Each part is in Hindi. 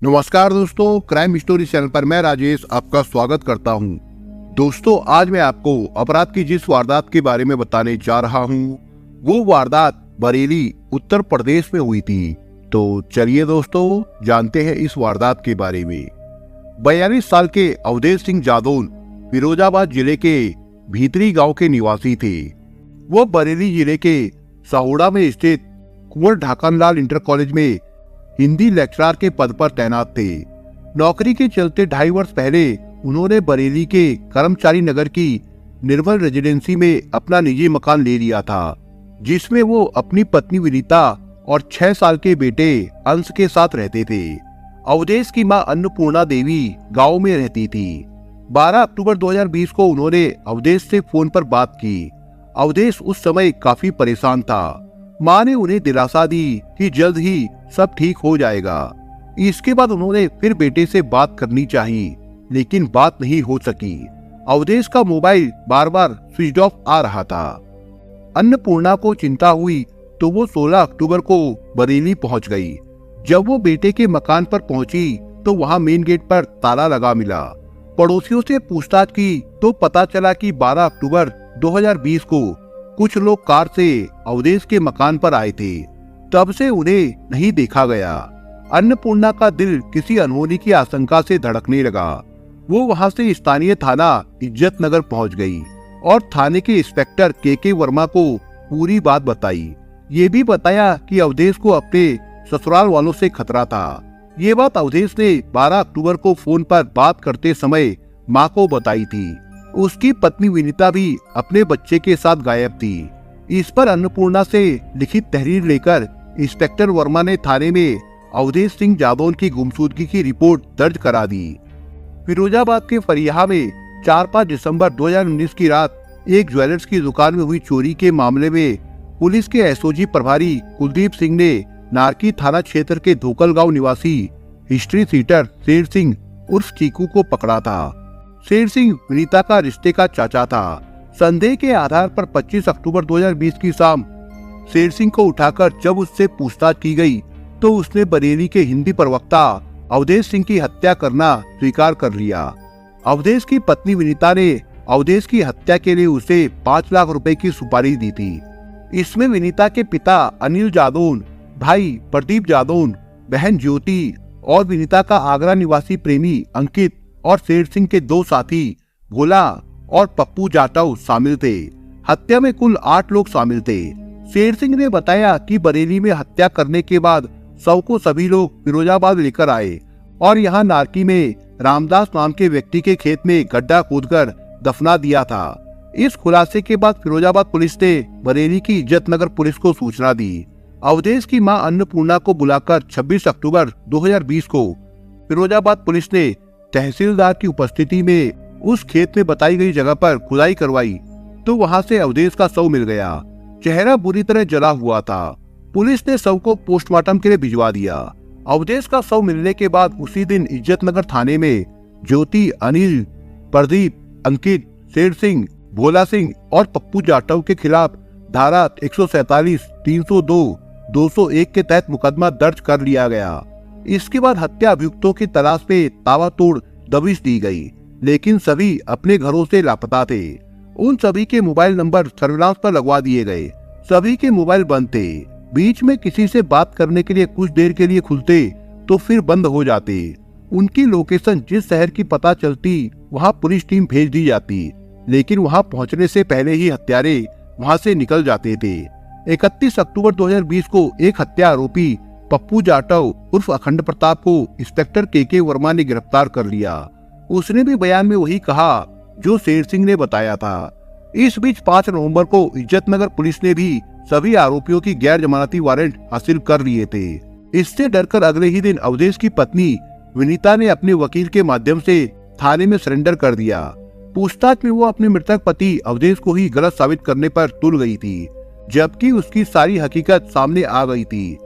नमस्कार दोस्तों, क्राइम स्टोरी चैनल पर मैं राजेश आपका स्वागत करता हूं। दोस्तों, आज मैं आपको अपराध की जिस वारदात के बारे में बताने जा रहा हूं, वो वारदात बरेली उत्तर प्रदेश में हुई थी। तो चलिए दोस्तों, जानते हैं इस वारदात के बारे में। 42 साल के अवधेश सिंह जादौन फिरोजाबाद जिले के भीतरी गांव के निवासी थे। वो बरेली जिले के सहोड़ा में स्थित कुंवर ढाकनलाल इंटर कॉलेज में हिंदी लेक्चरर के पद पर तैनात थे। नौकरी के चलते 2.5 वर्ष पहले उन्होंने बरेली के कर्मचारी नगर की निर्मल रेजिडेंसी में अपना निजी मकान ले लिया था, जिसमें वो अपनी पत्नी विनीता और 6 साल के बेटे अंश के साथ रहते थे। अवधेश की मां अन्नपूर्णा देवी गांव में रहती थी। 12 अक्टूबर 2020 को उन्होंने अवधेश से फोन पर बात की। अवधेश उस समय काफी परेशान था। मां ने उन्हें दिलासा दी कि जल्द ही सब ठीक हो जाएगा। इसके बाद उन्होंने फिर बेटे से बात करनी चाहिए, लेकिन बात नहीं हो सकी। अवधेश का मोबाइल बार बार स्विच ऑफ आ रहा था। अन्नपूर्णा को चिंता हुई तो वो 16 अक्टूबर को बरेली पहुंच गई। जब वो बेटे के मकान पर पहुंची तो वहां मेन गेट पर ताला लगा मिला। पड़ोसियों से पूछताछ की तो पता चला कि 12 अक्टूबर 2020 को कुछ लोग कार से अवधेश के मकान पर आए थे। तब से उन्हें नहीं देखा गया। अन्नपूर्णा का दिल किसी अनहोनी की आशंका से धड़कने लगा। वो वहां से स्थानीय थाना इज्जत नगर पहुंच गई और थाने के इंस्पेक्टर के वर्मा को पूरी बात बताई। ये भी बताया कि अवधेश को अपने ससुराल वालों से खतरा था। ये बात अवधेश ने 12 अक्टूबर को फोन पर बात करते समय मां को बताई थी। उसकी पत्नी विनीता भी अपने बच्चे के साथ गायब थी। इस पर अन्नपूर्णा से लिखित तहरीर लेकर इंस्पेक्टर वर्मा ने थाने में अवधेश सिंह जादौन की गुमशुदगी की रिपोर्ट दर्ज करा दी। फिरोजाबाद के फरियाहा में 4-5 दिसंबर 2019 की रात एक ज्वेलर्स की दुकान में हुई चोरी के मामले में पुलिस के एसओजी प्रभारी कुलदीप सिंह ने नारकी थाना क्षेत्र के धोकल गांव निवासी हिस्ट्री सीटर शेर सिंह उर्फ चीकू को पकड़ा था। शेर सिंह विनीता का रिश्ते का चाचा था। संदेह के आधार पर 25 अक्टूबर 2020 की शाम शेर सिंह को उठाकर जब उससे पूछताछ की गई तो उसने बरेली के हिंदी प्रवक्ता अवधेश सिंह की हत्या करना स्वीकार कर लिया। अवधेश की पत्नी विनीता ने अवधेश की हत्या के लिए उसे 5 लाख रुपए की सुपारी दी थी। इसमें विनीता के पिता अनिल जादौन, भाई प्रदीप जादौन, बहन ज्योति और विनीता का आगरा निवासी प्रेमी अंकित और शेर सिंह के 2 साथी भोला और पप्पू जाटव शामिल थे। हत्या में कुल 8 लोग शामिल थे। शेर सिंह ने बताया कि बरेली में हत्या करने के बाद शव को सभी लोग फिरोजाबाद लेकर आए और यहाँ नारकी में रामदास नाम के व्यक्ति के खेत में गड्ढा खोदकर दफना दिया था। इस खुलासे के बाद फिरोजाबाद पुलिस ने बरेली की इज्जत नगर पुलिस को सूचना दी। अवधेश की मां अन्नपूर्णा को बुलाकर 26 अक्टूबर 2020 को फिरोजाबाद पुलिस ने तहसीलदार की उपस्थिति में उस खेत में बताई गई जगह पर खुदाई करवाई तो वहां से अवधेश का शव मिल गया। चेहरा बुरी तरह जला हुआ था। पुलिस ने शव को पोस्टमार्टम के लिए भिजवा दिया। अवधेश का शव मिलने के बाद उसी दिन इज्जत नगर थाने में ज्योति, अनिल, प्रदीप, अंकित, शेर सिंह, भोला सिंह और पप्पू जाटव के खिलाफ धारा 147, 302, 201 के तहत मुकदमा दर्ज कर लिया गया। इसके बाद हत्या अभियुक्तों की तलाश में ताबड़तोड़ दबिश दी गई, लेकिन सभी अपने घरों से लापता थे। उन सभी के मोबाइल नंबर सर्विलांस पर लगवा दिए गए। सभी के मोबाइल बंद थे। बीच में किसी से बात करने के लिए कुछ देर के लिए खुलते तो फिर बंद हो जाते। उनकी लोकेशन जिस शहर की पता चलती वहां पुलिस टीम भेज दी जाती, लेकिन वहां पहुंचने से पहले ही हत्यारे वहां से निकल जाते थे। 31 अक्टूबर 2020 को एक हत्या आरोपी पप्पू जाटव उर्फ अखंड प्रताप को इंस्पेक्टर के वर्मा ने गिरफ्तार कर लिया। उसने भी बयान में वही कहा जो शेर सिंह ने बताया था। इस बीच 5 नवंबर को इज्जत नगर पुलिस ने भी सभी आरोपियों की गैर जमानती वारंट हासिल कर लिए थे। इससे डरकर अगले ही दिन अवधेश की पत्नी विनीता ने अपने वकील के माध्यम से थाने में सरेंडर कर दिया। पूछताछ में वो अपने मृतक पति अवधेश को ही गलत साबित करने पर तुल गई थी, जबकि उसकी सारी हकीकत सामने आ गई थी।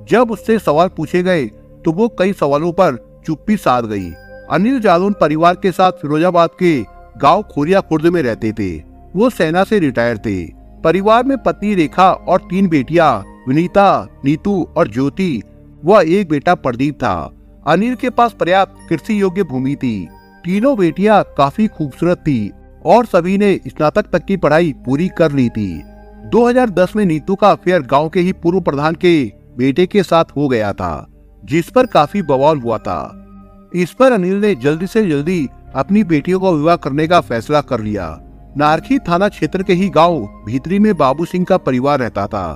जब उससे सवाल पूछे गए तो वो कई सवालों पर चुप्पी साध गई। अनिल जादौन परिवार के साथ फिरोजाबाद के गांव खोरिया खुर्द में रहते थे। वो सेना से रिटायर थे। परिवार में पत्नी रेखा और 3 बेटियां विनीता, नीतू और ज्योति व एक बेटा प्रदीप था। अनिल के पास पर्याप्त कृषि योग्य भूमि थी। तीनों बेटियां काफी खूबसूरत थी और सभी ने स्नातक तक की पढ़ाई पूरी कर ली थी। 2010 में नीतू का अफेयर गांव के ही पूर्व प्रधान के बेटे के साथ हो गया था, जिस पर काफी बवाल हुआ था। इस पर अनिल ने जल्दी से जल्दी अपनी बेटियों का विवाह करने का फैसला कर लिया। नारखी थाना क्षेत्र के ही गांव भीतरी में बाबू सिंह का परिवार रहता था।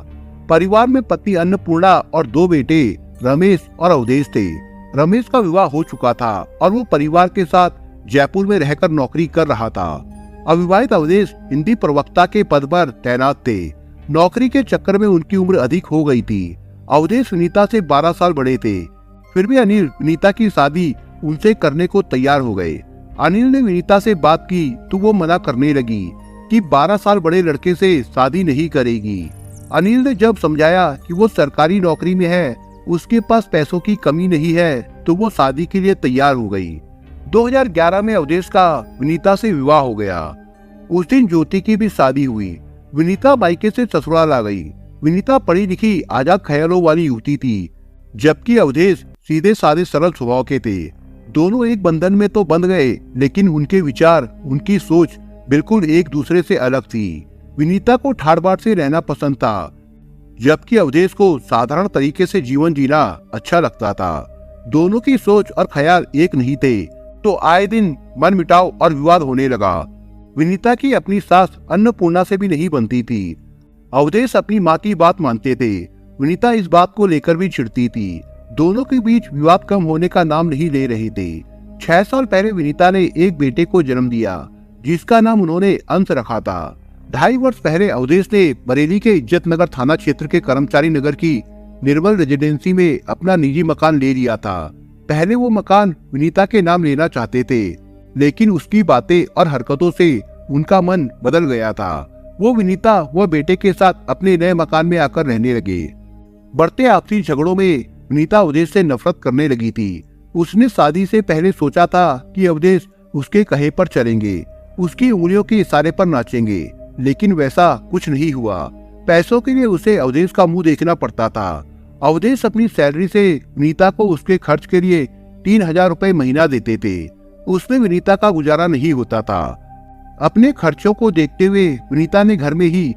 परिवार में पत्नी अन्नपूर्णा और 2 बेटे रमेश और अवधेश थे। रमेश का विवाह हो चुका था और वो परिवार के साथ जयपुर में रहकर नौकरी कर रहा था। अविवाहित अवधेश हिंदी प्रवक्ता के पद पर तैनात थे। नौकरी के चक्कर में उनकी उम्र अधिक हो गई थी। अवधेश विनीता से 12 साल बड़े थे। फिर भी अनिल विनीता की शादी उनसे करने को तैयार हो गए। अनिल ने विनीता से बात की तो वो मना करने लगी कि 12 साल बड़े लड़के से शादी नहीं करेगी। अनिल ने जब समझाया कि वो सरकारी नौकरी में है, उसके पास पैसों की कमी नहीं है, तो वो शादी के लिए तैयार हो गई। 2011 में अवधेश का विनीता से विवाह हो गया। उस दिन ज्योति की भी शादी हुई। विनीता मायके से ससुराल आ गई। विनीता पढ़ी लिखी आजाद ख्यालों वाली युवती थी, जबकि अवधेश सीधे साधे सरल स्वभाव के थे। दोनों एक बंधन में तो बंध गए, लेकिन उनके विचार, उनकी सोच बिल्कुल एक दूसरे से अलग थी। विनीता को ठाड़ बाट से रहना पसंद था, जबकि अवधेश को साधारण तरीके से जीवन जीना अच्छा लगता था। दोनों की सोच और ख्याल एक नहीं थे, तो आए दिन मनमुटाव और विवाद होने लगा। विनीता की अपनी सास अन्नपूर्णा से भी नहीं बनती थी। अवधेश अपनी माँ की बात मानते थे। विनीता इस बात को लेकर भी चिढ़ती थी। दोनों के बीच विवाद कम होने का नाम नहीं ले रहे थे। 6 साल पहले विनीता ने एक बेटे को जन्म दिया, जिसका नाम उन्होंने अंश रखा था। 2.5 वर्ष पहले अवधेश ने बरेली के इज्जत नगर थाना क्षेत्र के कर्मचारी नगर की निर्मल रेजिडेंसी में अपना निजी मकान ले लिया था। पहले वो मकान विनीता के नाम लेना चाहते थे, लेकिन उसकी बातें और हरकतों से उनका मन बदल गया था। वो विनीता व बेटे के साथ अपने नए मकान में आकर रहने लगे। बढ़ते आपसी झगड़ों में विनीता अवधेश से नफरत करने लगी थी। उसने शादी से पहले सोचा था कि अवधेश उसके कहे पर चलेंगे, उसकी उंगलियों के इशारे पर नाचेंगे, लेकिन वैसा कुछ नहीं हुआ। पैसों के लिए उसे अवधेश का मुंह देखना पड़ता था। अवधेश अपनी सैलरी से विनीता को उसके खर्च के लिए 3,000 रुपए महीना देते थे। उसमें विनीता का गुजारा नहीं होता था। अपने खर्चों को देखते हुए विनीता ने घर में ही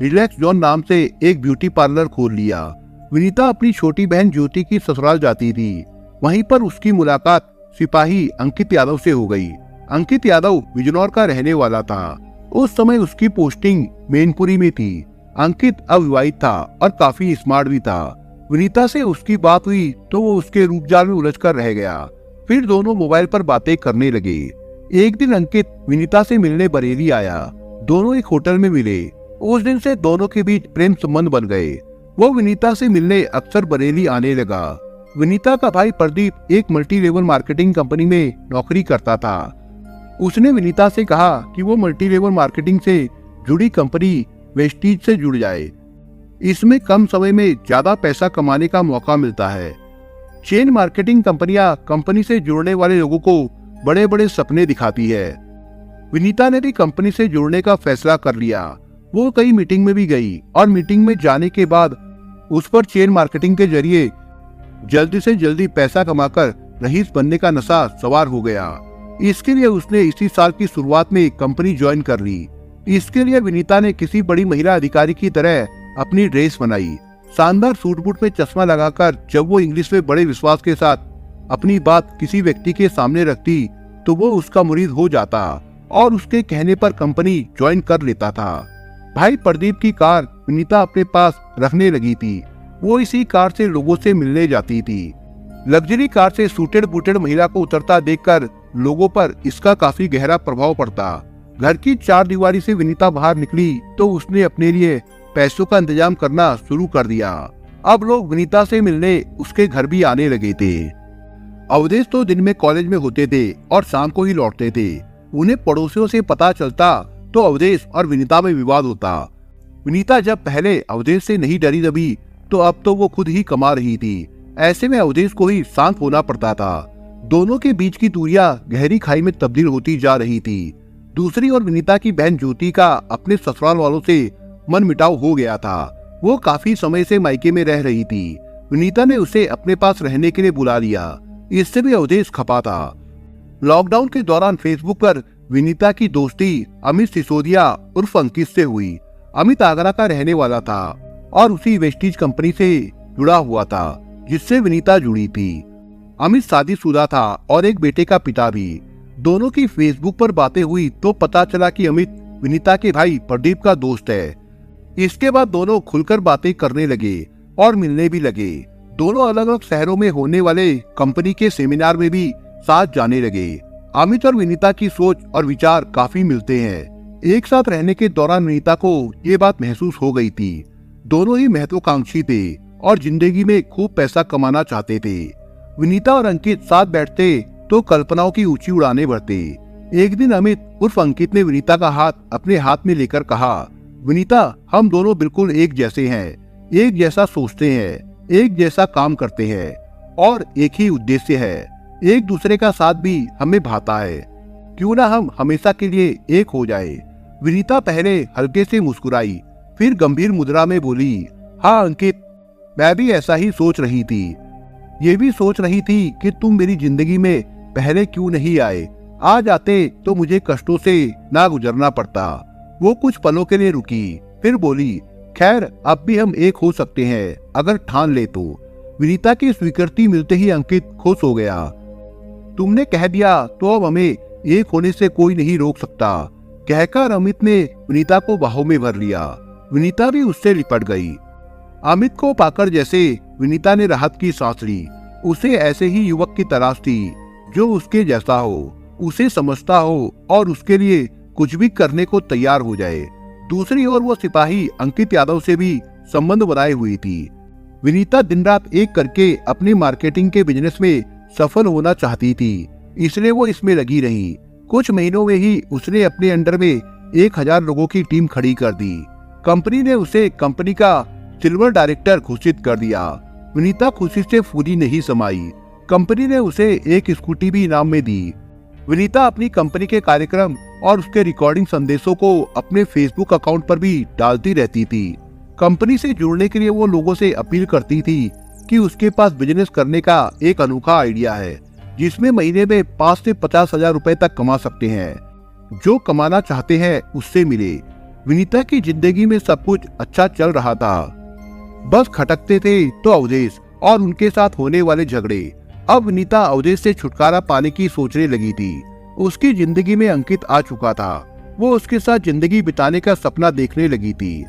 रिलैक्स जोन नाम से एक ब्यूटी पार्लर खोल लिया। विनीता अपनी छोटी बहन ज्योति की ससुराल जाती थी। वहीं पर उसकी मुलाकात सिपाही अंकित यादव से हो गई। अंकित यादव बिजनौर का रहने वाला था। उस समय उसकी पोस्टिंग मैनपुरी में थी। अंकित अविवाहित था और काफी स्मार्ट भी था। विनीता से उसकी बात हुई तो वो उसके रूपजाल में उलझकर रह गया। फिर दोनों मोबाइल पर बातें करने लगे। एक दिन अंकित विनीता से मिलने बरेली आया। दोनों एक होटल में मिले। उस दिन से दोनों के बीच प्रेम संबंध बन गए। वो विनीता से मिलने अक्सर बरेली आने लगा। विनीता का भाई प्रदीप एक मल्टी लेवल मार्केटिंग कंपनी में नौकरी करता था। उसने विनीता से कहा कि वो मल्टी लेवल मार्केटिंग से जुड़ी कंपनी वेस्टीज से जुड़ जाए। इसमें कम समय में ज्यादा पैसा कमाने का मौका मिलता है। चेन मार्केटिंग कंपनियां कंपनी से जुड़ने वाले लोगों को बड़े बड़े सपने दिखाती है। विनीता ने भी कंपनी से जुड़ने का फैसला कर लिया। वो कई मीटिंग में भी गई और मीटिंग में जाने के बाद उस पर चेन मार्केटिंग के जरिए जल्दी से जल्दी पैसा कमाकर रईस बनने का नशा सवार हो गया। इसके लिए उसने इसी साल की शुरुआत में कंपनी ज्वाइन कर ली। इसके लिए विनीता ने किसी बड़ी महिला अधिकारी की तरह अपनी ड्रेस बनाई। शानदार सूट बूट में चश्मा लगाकर जब वो इंग्लिश में बड़े विश्वास के साथ अपनी बात किसी व्यक्ति के सामने रखती तो वो उसका मुरीद हो जाता और उसके कहने पर कंपनी ज्वाइन कर लेता था। भाई प्रदीप की कार विनीता अपने पास रखने लगी थी। वो इसी कार से लोगों से मिलने जाती थी। लग्जरी कार से सूटेड बूटेड महिला को उतरता देखकर लोगों पर इसका काफी गहरा प्रभाव पड़ता। घर की 4 दीवारी से विनीता बाहर निकली तो उसने अपने लिए पैसों का इंतजाम करना शुरू कर दिया। अब लोग विनीता से मिलने उसके घर भी आने लगे थे। अवधेश तो दिन में कॉलेज में होते थे और शाम को ही लौटते थे। उन्हें पड़ोसियों से पता चलता तो अवधेश और विनीता में विवाद होता। विनीता जब पहले अवधेश से नहीं डरी दबी तो अब तो वो खुद ही कमा रही थी। ऐसे में अवधेश को ही शांत होना पड़ता था। दोनों के बीच की दूरियां गहरी खाई में तब्दील होती जा रही थी। दूसरी ओर विनीता की बहन ज्योति का अपने ससुराल वालों से मन मिटाव हो गया था। वो काफी समय से मायके में रह रही थी। विनीता ने उसे अपने पास रहने के लिए बुला लिया। इससे भी अवधेश खपा था। लॉकडाउन के दौरान फेसबुक पर विनीता की दोस्ती अमित सिसोदिया उर्फ अंकित से हुई। अमित आगरा का रहने वाला था और उसी वेस्टीज कंपनी से जुड़ा हुआ था जिससे विनीता जुड़ी थी। अमित शादीशुदा था और एक बेटे का पिता भी। दोनों की फेसबुक पर बातें हुई तो पता चला कि अमित विनीता के भाई प्रदीप का दोस्त है। इसके बाद दोनों खुलकर बातें करने लगे और मिलने भी लगे। दोनों अलग अलग शहरों में होने वाले कंपनी के सेमिनार में भी साथ जाने लगे। अमित और विनीता की सोच और विचार काफी मिलते हैं। एक साथ रहने के दौरान विनीता को ये बात महसूस हो गई थी। दोनों ही महत्वाकांक्षी थे और जिंदगी में खूब पैसा कमाना चाहते थे। विनीता और अंकित साथ बैठते तो कल्पनाओं की ऊंची उड़ानें भरते। एक दिन अमित उर्फ अंकित ने विनीता का हाथ अपने हाथ में लेकर कहा, विनीता, हम दोनों बिल्कुल एक जैसे हैं, एक जैसा सोचते हैं, एक जैसा काम करते हैं और एक ही उद्देश्य है। एक दूसरे का साथ भी हमें भाता है। क्यों ना हम हमेशा के लिए एक हो जाए। विनीता पहले हल्के से मुस्कुराई, फिर गंभीर मुद्रा में बोली, हाँ अंकित, मैं भी ऐसा ही सोच रही थी। ये भी सोच रही थी कि तुम मेरी जिंदगी में पहले क्यों नहीं आए। आ जाते तो मुझे कष्टों से ना गुजरना पड़ता। वो कुछ पलों के लिए रुकी, फिर बोली, खैर अब भी हम एक हो सकते हैं अगर ठान ले तो। विनीता की स्वीकृति मिलते ही अंकित खुश हो गया। तुमने कह दिया तो अब हमें एक होने से कोई नहीं रोक सकता, कहकर अमित ने विनीता को बाहों में भर लिया। विनीता भी उससे लिपट गई। अमित को पाकर जैसे विनीता ने राहत की सांस ली। उसे ऐसे ही युवक की तलाश थी जो उसके जैसा हो, उसे समझता हो और उसके लिए कुछ भी करने को तैयार हो जाए। दूसरी ओर वो सिपाही अंकित यादव से भी संबंध बनाए हुई थी। विनीता दिन रात एक करके अपनी मार्केटिंग के बिजनेस में सफल होना चाहती थी, इसलिए वो इसमें लगी रही। कुछ महीनों में ही उसने अपने अंडर में 1000 लोगों की टीम खड़ी कर दी। कंपनी ने उसे कंपनी का सिल्वर डायरेक्टर घोषित कर दिया। विनीता खुशी से फूली नहीं समाई। कंपनी ने उसे एक स्कूटी भी इनाम में दी। विनीता अपनी कंपनी के कार्यक्रम और उसके रिकॉर्डिंग संदेशों को अपने फेसबुक अकाउंट पर भी डालती रहती थी। कंपनी से जुड़ने के लिए वो लोगों से अपील करती थी कि उसके पास बिजनेस करने का एक अनोखा आइडिया है जिसमें महीने में 5 से 50 हजार रुपए तक कमा सकते हैं। जो कमाना चाहते हैं उससे मिले। विनीता की जिंदगी में सब कुछ अच्छा चल रहा था, बस खटकते थे तो अवधेश और उनके साथ होने वाले झगड़े। अब विनीता अवधेश से छुटकारा पाने की सोचने लगी थी। उसकी जिंदगी में अंकित आ चुका था। वो उसके साथ जिंदगी बिताने का सपना देखने लगी थी।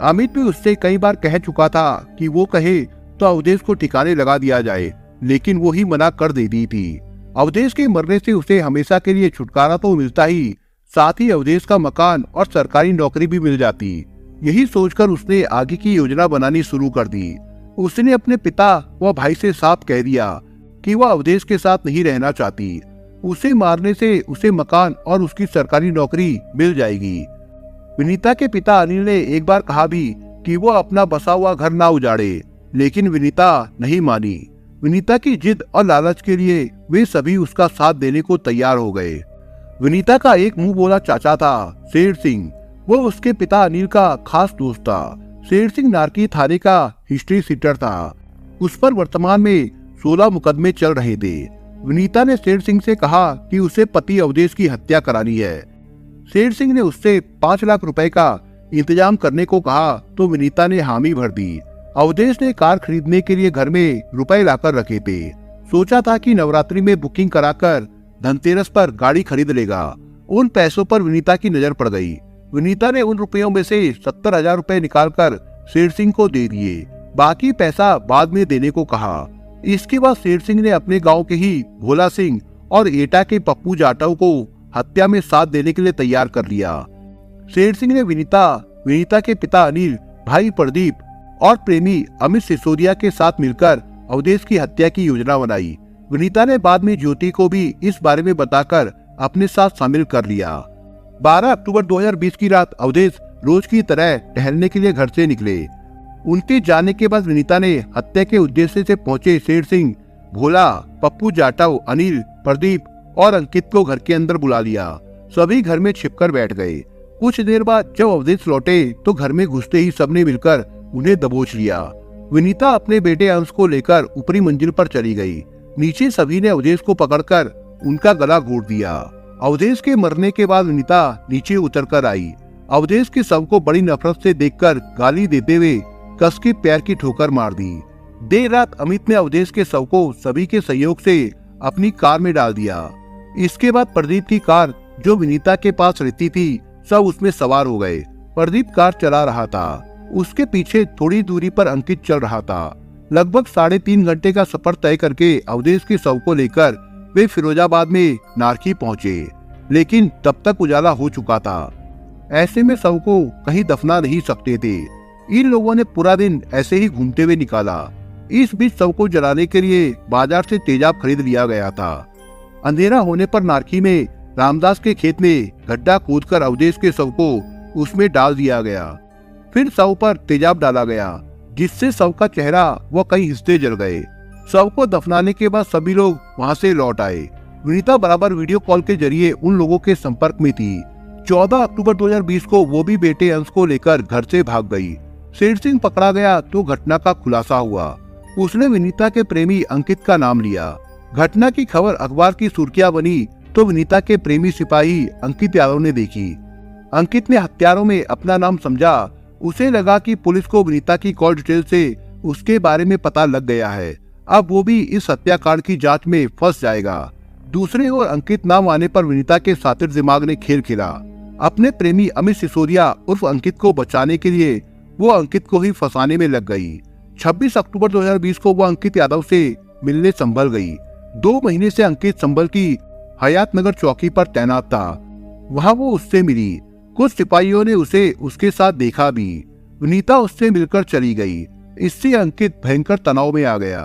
अमित भी उससे कई बार कह चुका था कि वो कहे तो अवधेश को ठिकाने लगा दिया जाए, लेकिन वो ही मना कर देती थी। अवधेश के मरने से उसे हमेशा के लिए छुटकारा तो मिलता ही, साथ ही अवधेश का मकान और सरकारी नौकरी भी मिल जाती। यही सोचकर उसने आगे की योजना बनानी शुरू कर दी। उसने अपने पिता व भाई से साफ कह दिया कि वह अवधेश के साथ नहीं रहना चाहती। उसे मारने से उसे मकान और उसकी सरकारी नौकरी मिल जाएगी। विनीता के पिता अनिल ने एक बार कहा भी कि वो अपना बसा हुआ घर ना उजाड़े, लेकिन विनीता नहीं मानी। विनीता की जिद और लालच के लिए वे सभी उसका साथ देने को तैयार हो गए। विनीता का एक मुंह बोला चाचा था शेर सिंह। वो उसके पिता अनिल का खास दोस्त था। शेर सिंह नारकी थाने का हिस्ट्री सीटर था। उस पर वर्तमान में 16 मुकदमे चल रहे थे। विनीता ने शेर सिंह से कहा कि उसे पति अवधेश की हत्या करानी है। शेर सिंह ने उससे 5 लाख रुपए का इंतजाम करने को कहा तो विनीता ने हामी भर दी। अवधेश ने कार खरीदने के लिए घर में रुपए लाकर रखे थे। सोचा था कि नवरात्रि में बुकिंग कराकर धनतेरस पर गाड़ी खरीद लेगा। उन पैसों पर विनीता की नजर पड़ गई। विनीता ने उन रुपयों में से 70,000 रुपए निकालकर शेर सिंह को दे दिए। बाकी पैसा बाद में देने को कहा। इसके बाद शेर सिंह ने अपने गांव के ही भोला सिंह और एटा के पप्पू जाटव को हत्या में साथ देने के लिए तैयार कर लिया। शेर सिंह ने विनीता के पिता अनिल, भाई प्रदीप और प्रेमी अमित सिसोदिया के साथ मिलकर अवधेश की हत्या की योजना बनाई। विनीता ने बाद में ज्योति को भी इस बारे में बताकर अपने साथ शामिल कर लिया। 12 अक्टूबर 2020 की रात अवधेश रोज की तरह टहलने के लिए घर से निकले। उनके जाने के बाद विनीता ने हत्या के उद्देश्य से पहुंचे शेर सिंह, भोला, पप्पू जाटव, अनिल, प्रदीप और अंकित को घर के अंदर बुला लिया। सभी घर में छिपकर बैठ गए। कुछ देर बाद जब अवधेश लौटे तो घर में घुसते ही सबने मिलकर उन्हें दबोच लिया। विनीता अपने बेटे अंश को लेकर ऊपरी मंजिल पर चली गई। नीचे सभी ने अवधेश को पकड़कर उनका गला घोट दिया। अवधेश के मरने के बाद विनीता नीचे उतरकर आई। अवधेश के शव को बड़ी नफरत से देखकर गाली देते हुए कस के पैर की ठोकर मार दी। देर रात अमित ने अवधेश के शव को सभी के सहयोग से अपनी कार में डाल दिया। इसके बाद प्रदीप की कार जो विनीता के पास रहती थी, सब उसमें सवार हो गए। प्रदीप कार चला रहा था, उसके पीछे थोड़ी दूरी पर अंकित चल रहा था। लगभग 3.5 घंटे का सफर तय करके अवधेश के शव को लेकर वे फिरोजाबाद में नारकी पहुंचे, लेकिन तब तक उजाला हो चुका था। ऐसे में शव को कहीं दफना नहीं सकते थे। इन लोगों ने पूरा दिन ऐसे ही घूमते हुए निकाला। इस बीच शव को जलाने के लिए बाजार से तेजाब खरीद लिया गया था। अंधेरा होने पर नारकी में रामदास के खेत में गड्ढा खोदकर अवधेश के शव को उसमें डाल दिया गया। फिर शव पर तेजाब डाला गया, जिससे शव का चेहरा व कई हिस्से जल गए। शव को दफनाने के बाद सभी लोग वहां से लौट आए। विनीता बराबर वीडियो कॉल के जरिए उन लोगों के संपर्क में थी। 14 अक्टूबर 2020 को वो भी बेटे अंश को लेकर घर से भाग गई। शेर सिंह पकड़ा गया तो घटना का खुलासा हुआ। उसने विनीता के प्रेमी अंकित का नाम लिया। घटना की खबर अखबार की सुर्खियां बनी तो विनीता के प्रेमी सिपाही अंकित यादव ने देखी। अंकित ने हत्यारों में अपना नाम समझा। उसे लगा कि पुलिस को विनीता की कॉल डिटेल से उसके बारे में पता लग गया है, अब वो भी इस हत्याकांड की जांच में फंस जाएगा। दूसरे ओर अंकित नाम आने पर विनीता के सातिर दिमाग ने खेल खेला। अपने प्रेमी अमित सिसोदिया उर्फ अंकित को बचाने के लिए वो अंकित को ही फंसाने में लग गई। 26 अक्टूबर 2020 को वो अंकित यादव से मिलने संभल गई। 2 महीने से अंकित संभल की हयात नगर चौकी पर तैनात था। वहां वो उससे मिली। कुछ सिपाहियों ने उसे उसके साथ देखा भी। विनीता उससे मिलकर चली गई। इससे अंकित भयंकर तनाव में आ गया।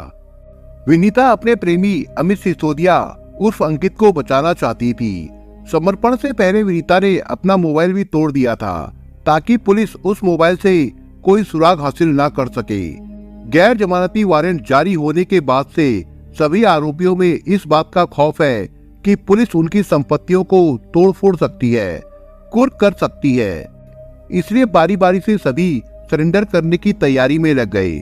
विनीता अपने प्रेमी अमित सिसोदिया उर्फ अंकित को बचाना चाहती थी। समर्पण से पहले विनीता ने अपना मोबाइल भी तोड़ दिया था, ताकि पुलिस उस मोबाइल से कोई सुराग हासिल न कर सके। गैर जमानती वारंट जारी होने के बाद से सभी आरोपियों में इस बात का खौफ है कि पुलिस उनकी संपत्तियों को तोड़ फोड़ सकती है, कुर्क कर सकती है। इसलिए बारी बारी से सभी सरेंडर करने की तैयारी में लग गए।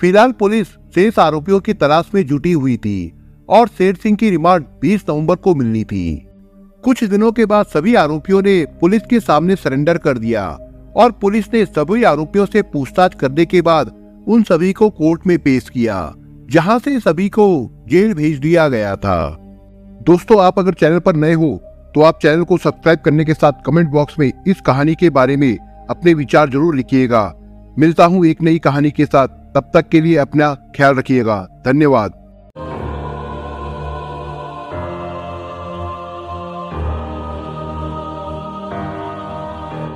फिलहाल पुलिस शेष आरोपियों की तलाश में जुटी हुई थी और शेर सिंह की रिमांड 20 नवंबर को मिलनी थी। कुछ दिनों के बाद सभी आरोपियों ने पुलिस के सामने सरेंडर कर दिया और पुलिस ने सभी आरोपियों से पूछताछ करने के बाद उन सभी को कोर्ट में पेश किया, जहां से सभी को जेल भेज दिया गया था। दोस्तों, आप अगर चैनल पर नए हो तो आप चैनल को सब्सक्राइब करने के साथ कमेंट बॉक्स में इस कहानी के बारे में अपने विचार जरूर लिखिएगा। मिलता हूं एक नई कहानी के साथ, तब तक के लिए अपना ख्याल रखिएगा। धन्यवाद।